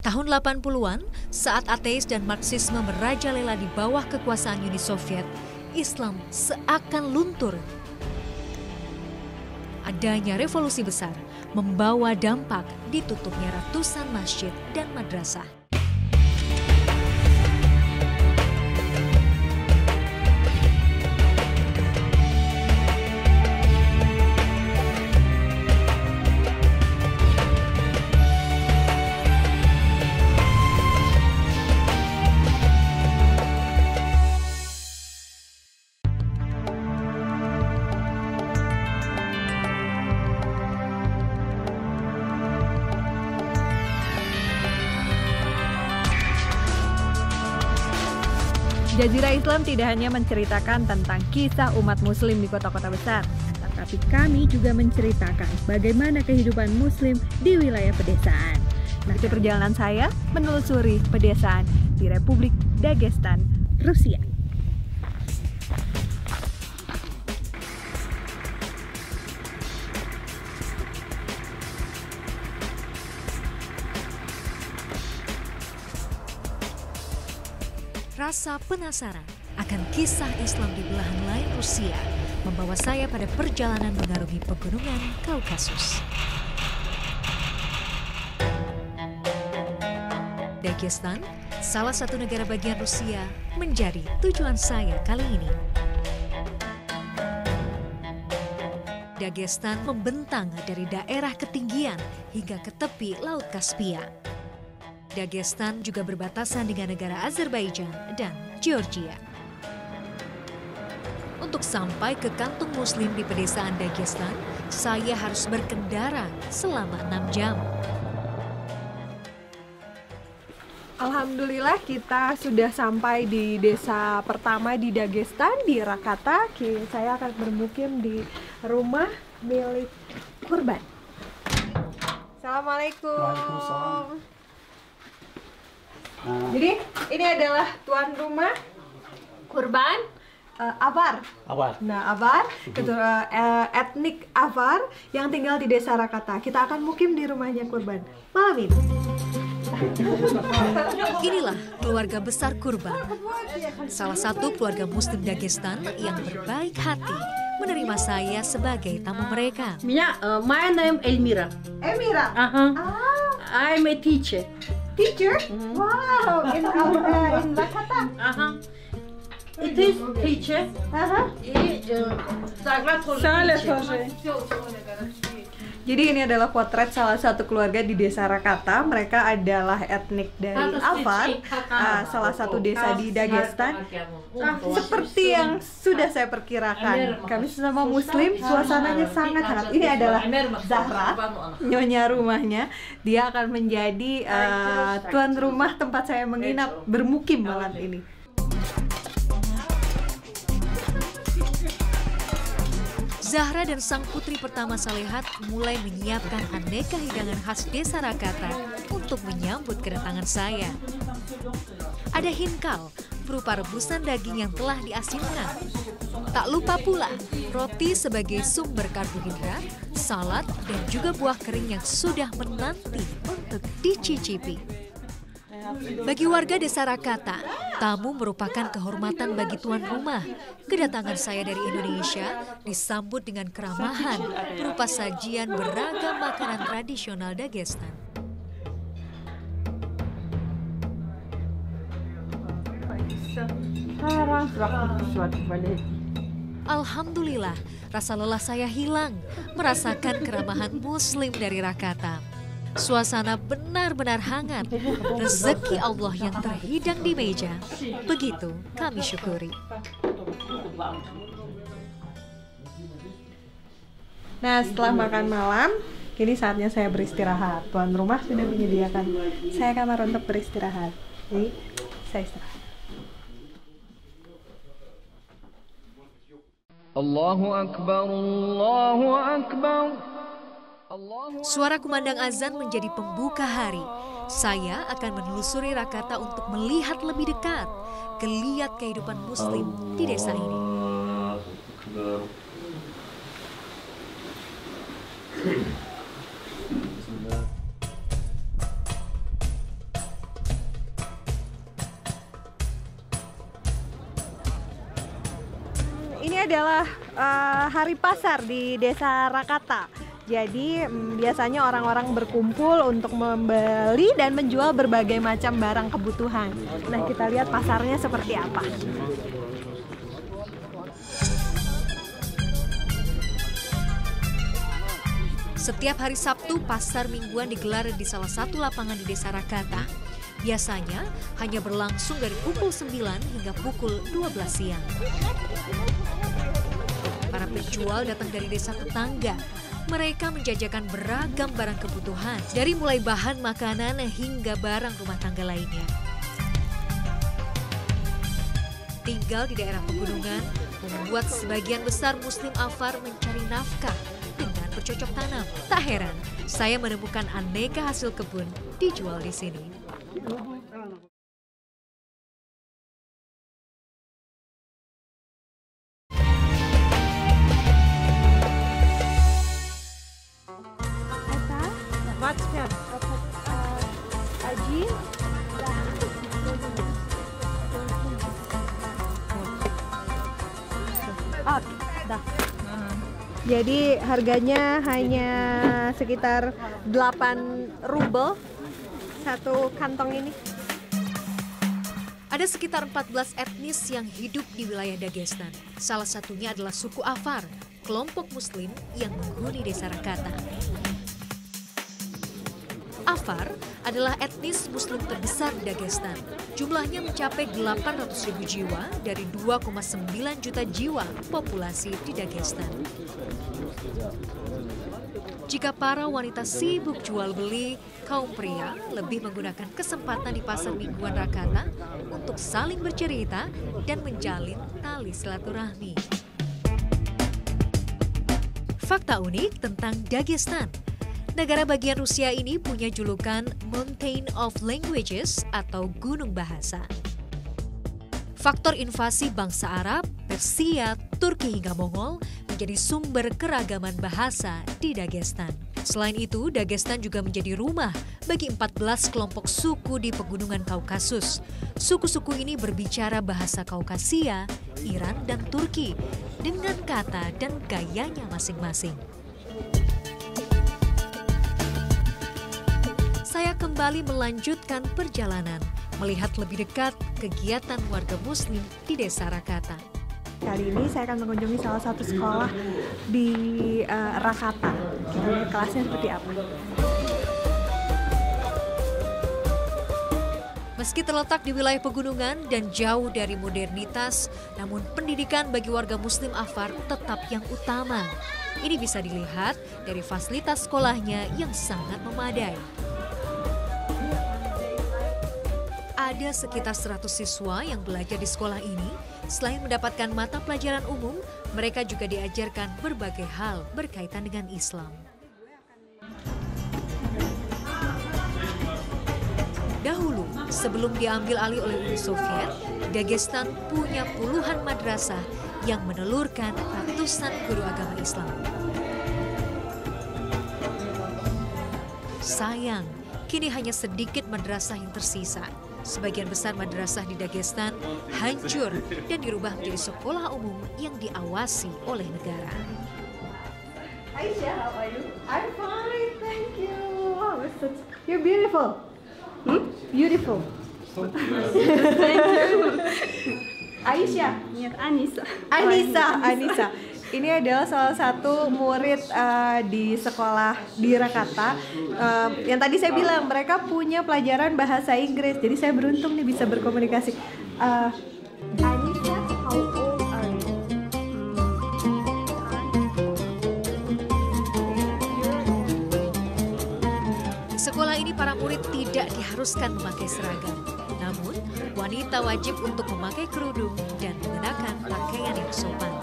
Tahun 80-an, saat ateis dan Marxisme merajalela di bawah kekuasaan Uni Soviet, Islam seakan luntur. Adanya revolusi besar membawa dampak ditutupnya ratusan masjid dan madrasah. Jazirah Islam tidak hanya menceritakan tentang kisah umat muslim di kota-kota besar, tetapi kami juga menceritakan bagaimana kehidupan muslim di wilayah pedesaan. Nah, itu perjalanan saya menelusuri pedesaan di Republik Dagestan, Rusia. Rasa penasaran akan kisah Islam di belahan lain Rusia membawa saya pada perjalanan mengarungi pegunungan Kaukasus. Dagestan, salah satu negara bagian Rusia, menjadi tujuan saya kali ini. Dagestan membentang dari daerah ketinggian hingga ke tepi Laut Kaspia. Dagestan juga berbatasan dengan negara Azerbaijan dan Georgia. Untuk sampai ke kantung muslim di pedesaan Dagestan, saya harus berkendara selama 6 jam. Alhamdulillah kita sudah sampai di desa pertama di Dagestan, di Rakata. Saya akan bermukim di rumah milik Kurban. Assalamualaikum. Waalaikumsalam. Jadi ini adalah tuan rumah Kurban, Avar. Nah, Avar, ketua etnik Avar yang tinggal di desa Rakata. Kita akan mukim di rumahnya Kurban malam ini. Inilah keluarga besar Kurban, salah satu keluarga muslim Dagestan yang berbaik hati menerima saya sebagai tamu mereka. My name Elmira. Elmira. I'm a teacher. Teacher? Wow, in Rakata. It is teacher. Jadi ini adalah potret salah satu keluarga di desa Rakata. Mereka adalah etnik dari Avar, salah satu desa di Dagestan. Seperti yang sudah saya perkirakan, kami sesama muslim, suasananya sangat hangat. Ini adalah Zahra, nyonya rumahnya. Dia akan menjadi tuan rumah tempat saya menginap, bermukim malam ini. Zahra dan sang putri pertama Salehat mulai menyiapkan aneka hidangan khas desa Rakata untuk menyambut kedatangan saya. Ada hinkal, berupa rebusan daging yang telah diasinkan. Tak lupa pula roti sebagai sumber karbohidrat, salad, dan juga buah kering yang sudah menanti untuk dicicipi. Bagi warga desa Rakata, tamu merupakan kehormatan bagi tuan rumah. Kedatangan saya dari Indonesia disambut dengan keramahan berupa sajian beragam makanan tradisional Dagestan. Alhamdulillah, rasa lelah saya hilang merasakan keramahan muslim dari Rakata. Suasana benar-benar hangat, rezeki Allah yang terhidang di meja, begitu kami syukuri. Nah, setelah makan malam, kini saatnya saya beristirahat. Tuan rumah sudah menyediakan saya kamar untuk beristirahat. Jadi, saya istirahat. Allahu Akbar, Allahu Akbar. Suara kumandang azan menjadi pembuka hari. Saya akan menelusuri Rakata untuk melihat lebih dekat geliat kehidupan muslim di desa ini. adalah hari pasar di Desa Rakata. Jadi biasanya orang-orang berkumpul untuk membeli dan menjual berbagai macam barang kebutuhan. Nah, kita lihat pasarnya seperti apa. Setiap hari Sabtu, pasar mingguan digelar di salah satu lapangan di Desa Rakata. Biasanya hanya berlangsung dari pukul 9 hingga pukul 12 siang. Para penjual datang dari desa tetangga. Mereka menjajakan beragam barang kebutuhan, dari mulai bahan makanan hingga barang rumah tangga lainnya. Tinggal di daerah pegunungan membuat sebagian besar Muslim Afar mencari nafkah dengan bercocok tanam. Tak heran, saya menemukan aneka hasil kebun dijual di sini. Jadi harganya hanya sekitar 8 rubel satu kantong ini. Ada sekitar 14 etnis yang hidup di wilayah Dagestan. Salah satunya adalah suku Afar, kelompok Muslim yang menghuni Desa Rakata. Afar adalah etnis Muslim terbesar di Dagestan. Jumlahnya mencapai 800.000 jiwa dari 2,9 juta jiwa populasi di Dagestan. Jika para wanita sibuk jual beli, kaum pria lebih menggunakan kesempatan di pasar mingguan Rakata untuk saling bercerita dan menjalin tali silaturahmi. Fakta unik tentang Dagestan. Negara bagian Rusia ini punya julukan Mountain of Languages atau Gunung Bahasa. Faktor invasi bangsa Arab, Persia, Turki hingga Mongol menjadi sumber keragaman bahasa di Dagestan. Selain itu, Dagestan juga menjadi rumah bagi 14 kelompok suku di pegunungan Kaukasus. Suku-suku ini berbicara bahasa Kaukasia, Iran, dan Turki dengan kata dan gayanya masing-masing. Saya kembali melanjutkan perjalanan, melihat lebih dekat kegiatan warga Muslim di Desa Rakata. Kali ini saya akan mengunjungi salah satu sekolah di Rakata. Kita lihat kelasnya seperti apa. Meski terletak di wilayah pegunungan dan jauh dari modernitas, namun pendidikan bagi warga Muslim Afar tetap yang utama. Ini bisa dilihat dari fasilitas sekolahnya yang sangat memadai. Ada sekitar 100 siswa yang belajar di sekolah ini. Selain mendapatkan mata pelajaran umum, mereka juga diajarkan berbagai hal berkaitan dengan Islam. Dahulu, sebelum diambil alih oleh Uni Soviet, Dagestan punya puluhan madrasah yang menelurkan ratusan guru agama Islam. Sayang, kini hanya sedikit madrasah yang tersisa. Sebagian besar madrasah di Dagestan hancur dan dirubah menjadi sekolah umum yang diawasi oleh negara. Aisyah, how are you? I'm fine, thank you. Wow, you're beautiful. Beautiful. Thank you. Aisyah. Anissa. Ini adalah salah satu murid di sekolah di Rakata. Yang tadi saya bilang mereka punya pelajaran bahasa Inggris. Jadi saya beruntung nih bisa berkomunikasi. Anissa, how old are you? Di sekolah ini para murid tidak diharuskan memakai seragam. Namun, wanita wajib untuk memakai kerudung dan mengenakan pakaian yang sopan.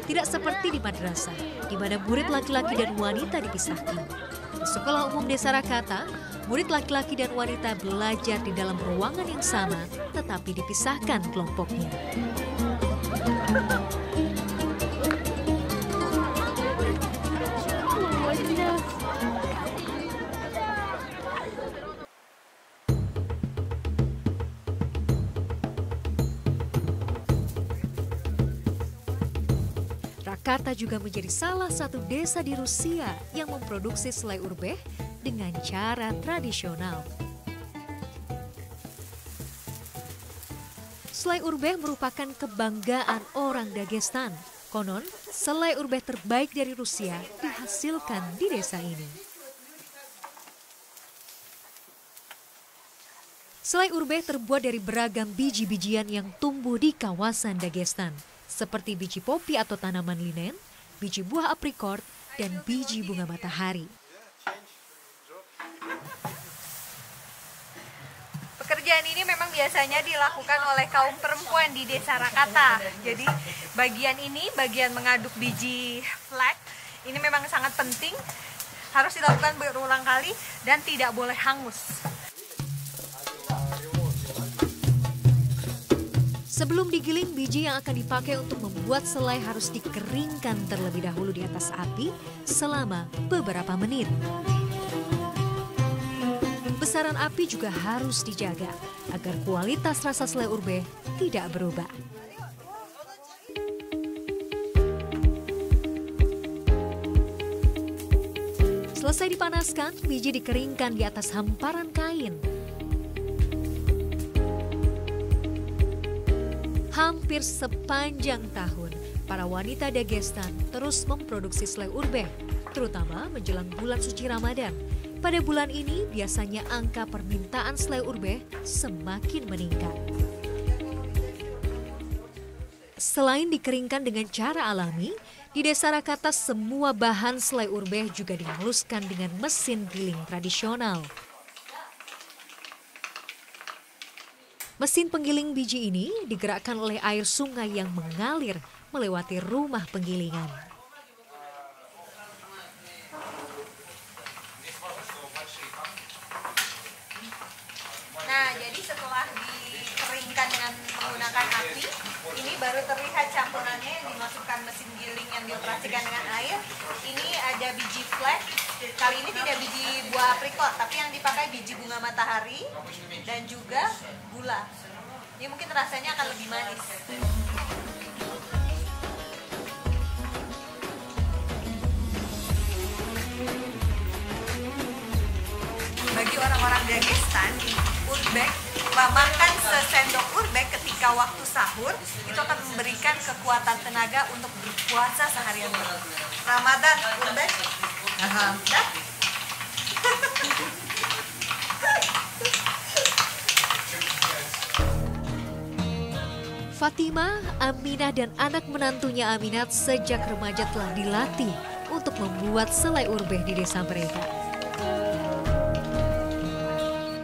Tidak seperti di madrasah, di mana murid laki-laki dan wanita dipisahkan. Di sekolah umum Desa Rakata, murid laki-laki dan wanita belajar di dalam ruangan yang sama, tetapi dipisahkan kelompoknya. Kata juga menjadi salah satu desa di Rusia yang memproduksi selai urbeh dengan cara tradisional. Selai urbeh merupakan kebanggaan orang Dagestan. Konon, selai urbeh terbaik dari Rusia dihasilkan di desa ini. Selai urbeh terbuat dari beragam biji-bijian yang tumbuh di kawasan Dagestan, seperti biji popi atau tanaman linen, biji buah aprikot, dan biji bunga matahari. Pekerjaan ini memang biasanya dilakukan oleh kaum perempuan di desa Rakata. Jadi bagian mengaduk biji flag, ini memang sangat penting, harus dilakukan berulang kali dan tidak boleh hangus. Sebelum digiling, biji yang akan dipakai untuk membuat selai harus dikeringkan terlebih dahulu di atas api selama beberapa menit. Besaran api juga harus dijaga agar kualitas rasa selai urbeh tidak berubah. Selesai dipanaskan, biji dikeringkan di atas hamparan kain. Hampir sepanjang tahun, para wanita Dagestan terus memproduksi selai urbeh, terutama menjelang bulan suci Ramadan. Pada bulan ini, biasanya angka permintaan selai urbeh semakin meningkat. Selain dikeringkan dengan cara alami, di desa Rakata semua bahan selai urbeh juga dihaluskan dengan mesin giling tradisional. Mesin penggiling biji ini digerakkan oleh air sungai yang mengalir melewati rumah penggilingan. Nah, jadi setelah dikeringkan dengan menggunakan api, ini baru terlihat campurannya yang dimasukkan mesin giling yang dioperasikan dengan air. Ini ada biji flag, kali ini tidak biji buah aprikot, tapi yang dipakai biji bunga matahari dan juga gula. Ini mungkin rasanya akan lebih manis. Bagi orang-orang Dagestan, urbek, makan sesendok urbek ketika waktu sahur itu akan memberikan kekuatan tenaga untuk berpuasa seharian penuh. Ramadan urbek. Dah. Fatimah, Aminah, dan anak menantunya Aminat sejak remaja telah dilatih untuk membuat selai urbeh di desa mereka.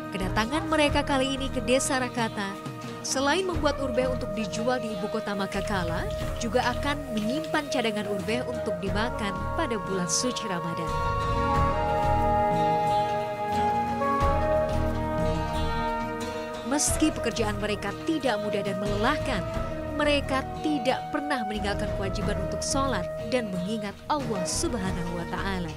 Kedatangan mereka kali ini ke desa Rakata, selain membuat urbeh untuk dijual di ibu kota Makakala, juga akan menyimpan cadangan urbeh untuk dimakan pada bulan suci Ramadan. Meski pekerjaan mereka tidak mudah dan melelahkan, mereka tidak pernah meninggalkan kewajiban untuk sholat dan mengingat Allah Subhanahu wa Ta'ala.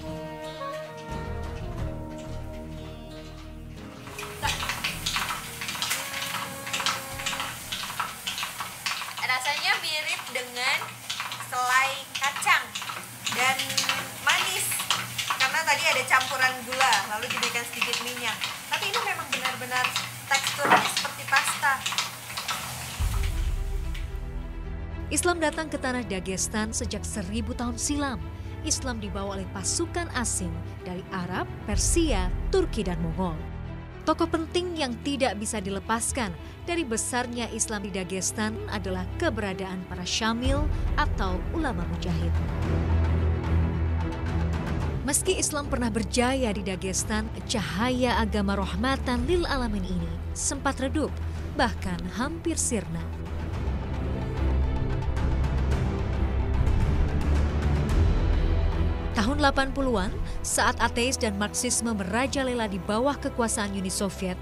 Rasanya mirip dengan selai kacang dan manis karena tadi ada campuran gula lalu diberikan sedikit minyak. Tapi ini memang benar-benar teksturnya seperti pasta. Islam datang ke tanah Dagestan sejak 1000 tahun silam. Islam dibawa oleh pasukan asing dari Arab, Persia, Turki, dan Mongol. Tokoh penting yang tidak bisa dilepaskan dari besarnya Islam di Dagestan adalah keberadaan para syamil atau ulama mujahid. Meski Islam pernah berjaya di Dagestan, cahaya agama rahmatan lil alamin ini sempat redup, bahkan hampir sirna. Tahun 80-an, saat ateis dan Marxisme merajalela di bawah kekuasaan Uni Soviet,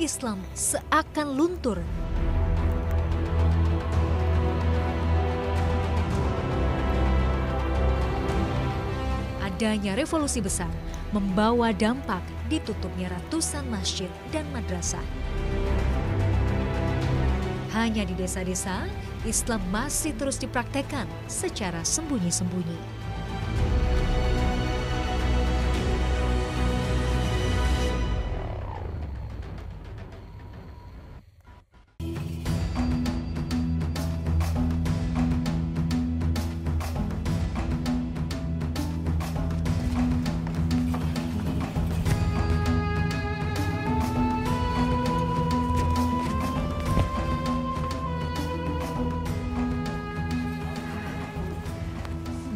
Islam seakan luntur. Adanya revolusi besar membawa dampak ditutupnya ratusan masjid dan madrasah. Hanya di desa-desa, Islam masih terus dipraktekkan secara sembunyi-sembunyi.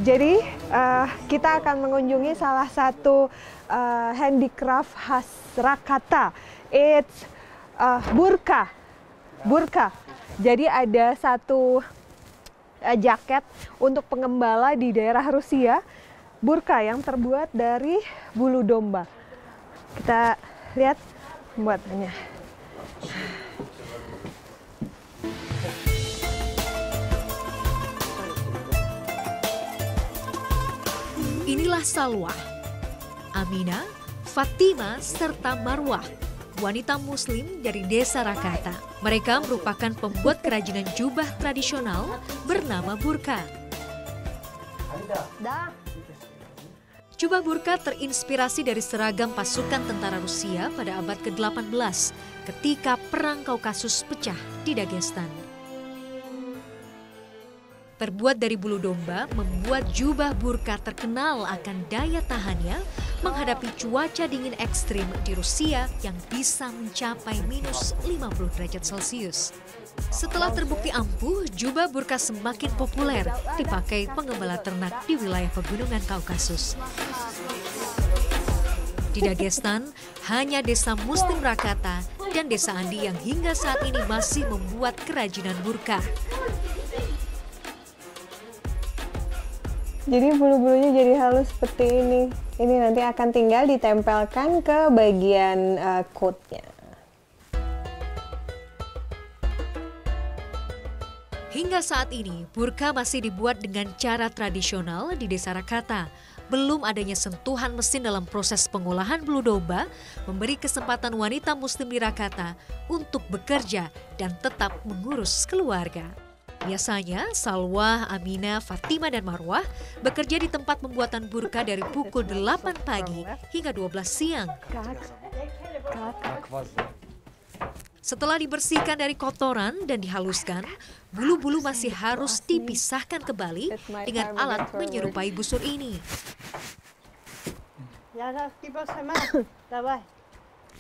Jadi kita akan mengunjungi salah satu handicraft khas Rakata. It's burka. Jadi ada satu jaket untuk pengembala di daerah Rusia, burka yang terbuat dari bulu domba. Kita lihat pembuatannya. Inilah Salwah, Aminah, Fatima, serta Marwah, wanita muslim dari desa Rakata. Mereka merupakan pembuat kerajinan jubah tradisional bernama burka. Jubah burka terinspirasi dari seragam pasukan tentara Rusia pada abad ke-18 ketika Perang Kaukasus pecah di Dagestan. Terbuat dari bulu domba, membuat jubah burka terkenal akan daya tahannya menghadapi cuaca dingin ekstrim di Rusia yang bisa mencapai minus 50 derajat Celcius. Setelah terbukti ampuh, jubah burka semakin populer dipakai pengembala ternak di wilayah pegunungan Kaukasus. Di Dagestan, hanya desa Muslim Rakata dan desa Andi yang hingga saat ini masih membuat kerajinan burka. Jadi bulu-bulunya jadi halus seperti ini. Ini nanti akan tinggal ditempelkan ke bagian coatnya. Hingga saat ini, burka masih dibuat dengan cara tradisional di desa Rakata. Belum adanya sentuhan mesin dalam proses pengolahan bulu domba, memberi kesempatan wanita muslim di Rakata untuk bekerja dan tetap mengurus keluarga. Biasanya, Salwah, Aminah, Fatima, dan Marwah bekerja di tempat pembuatan burka dari pukul 8 pagi hingga 12 siang. Setelah dibersihkan dari kotoran dan dihaluskan, bulu-bulu masih harus dipisahkan kembali dengan alat menyerupai busur ini.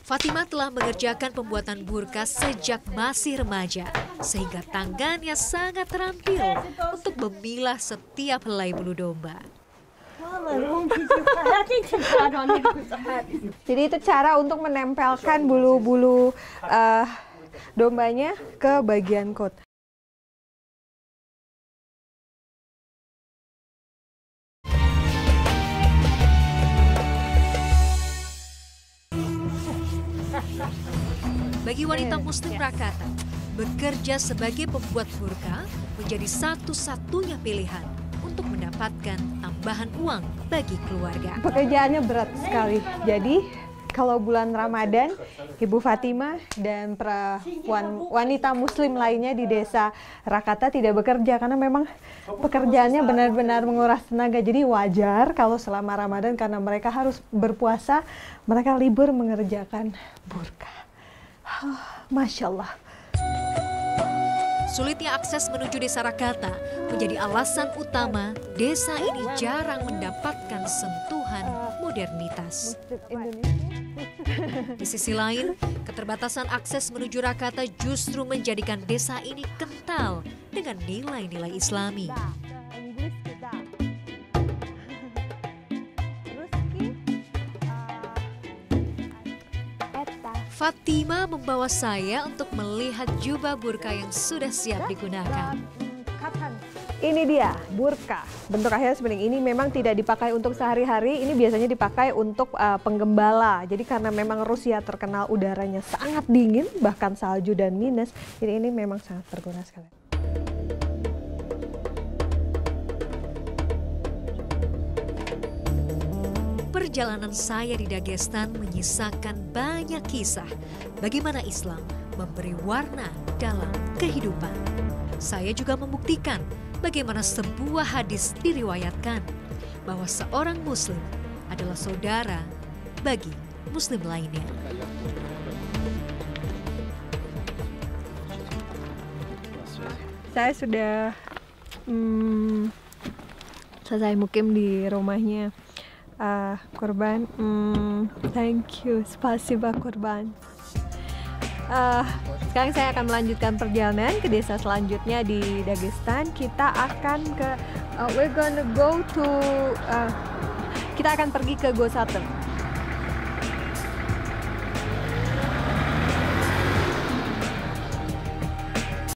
Fatima telah mengerjakan pembuatan burka sejak masih remaja, sehingga tangannya sangat terampil untuk memilah setiap helai bulu domba. Jadi itu cara untuk menempelkan bulu-bulu dombanya ke bagian coat. Bagi wanita muslim Rakata, bekerja sebagai pembuat burka menjadi satu-satunya pilihan untuk mendapatkan tambahan uang bagi keluarga. Pekerjaannya berat sekali. Jadi kalau bulan Ramadan, Ibu Fatima dan wanita muslim lainnya di desa Rakata tidak bekerja karena memang pekerjaannya benar-benar menguras tenaga. Jadi wajar kalau selama Ramadan karena mereka harus berpuasa, mereka libur mengerjakan burka. Masya Allah. Sulitnya akses menuju desa Rakata menjadi alasan utama desa ini jarang mendapatkan sentuhan modernitas. Di sisi lain, keterbatasan akses menuju Rakata justru menjadikan desa ini kental dengan nilai-nilai Islami. Fatima membawa saya untuk melihat jubah burka yang sudah siap digunakan. Ini dia, burka. Bentuk akhirnya seperti ini, memang tidak dipakai untuk sehari-hari, ini biasanya dipakai untuk penggembala. Jadi karena memang Rusia terkenal udaranya sangat dingin, bahkan salju dan minus, jadi ini memang sangat berguna sekali. perjalanan saya di Dagestan menyisakan banyak kisah bagaimana Islam memberi warna dalam kehidupan. Saya juga membuktikan bagaimana sebuah hadis diriwayatkan bahwa seorang muslim adalah saudara bagi muslim lainnya. Saya sudah selesai mukim di rumahnya Korban. Thank you, spasiba Korban. Sekarang saya akan melanjutkan perjalanan ke desa selanjutnya di Dagestan. Kita akan ke kita akan pergi ke Gosatır.